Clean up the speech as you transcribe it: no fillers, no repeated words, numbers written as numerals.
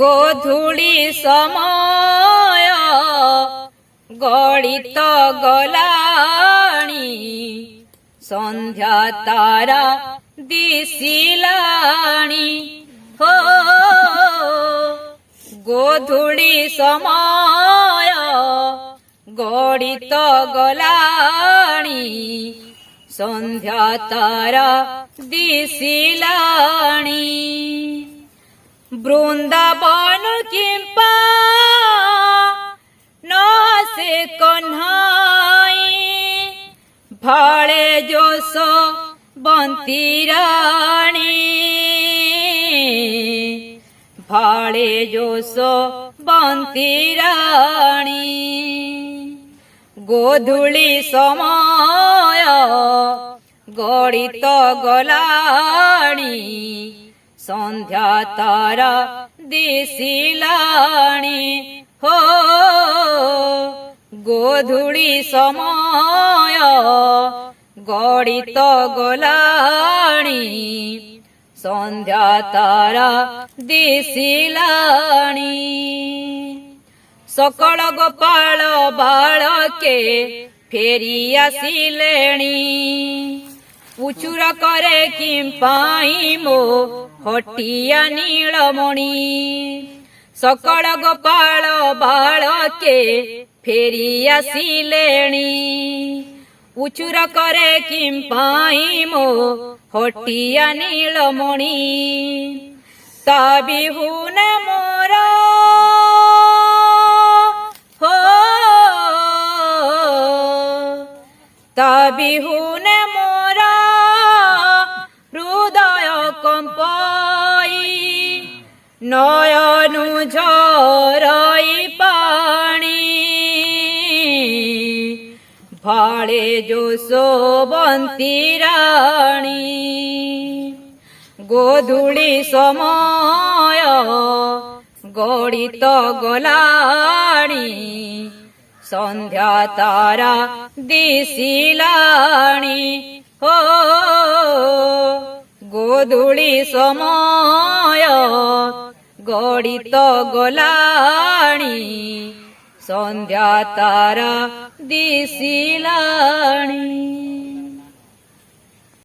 गोधूली समय गणित गलाणी संध्या तारा दिसिलाणी हो गोधूली समय गणित गलाणी संध्या तारा दिसिलाणी वृंदावन किंपा न से कन्हाई भाड़े जोश बंती राणी भाड़े जोश बंती राणी गोधूली समय गणित गलाणी संध्या तारा दिसिलाणी हो गोधूली समय गणित गलाणी संध्या तारा दिसिलाणी सकल गोपाल बालके फेरी आसिलेणी उचुर करे किंपाई मो हटिया नीलमणि सकल गोपाल बालके फेरी आसिलेणी उचुर करे किंपाई मो हटिया नीलमणि ता बिहुन मोरा हो ता बिहुन मोरा हृदय कंपाई नयनु झरई पाणी भाड़े जोश बंती राणी गोधूली समय गणित गलाणी संध्या तारा दिसिलाणी हो गोधूली समय गणित गलाणी संध्या तारा दिसिलाणी।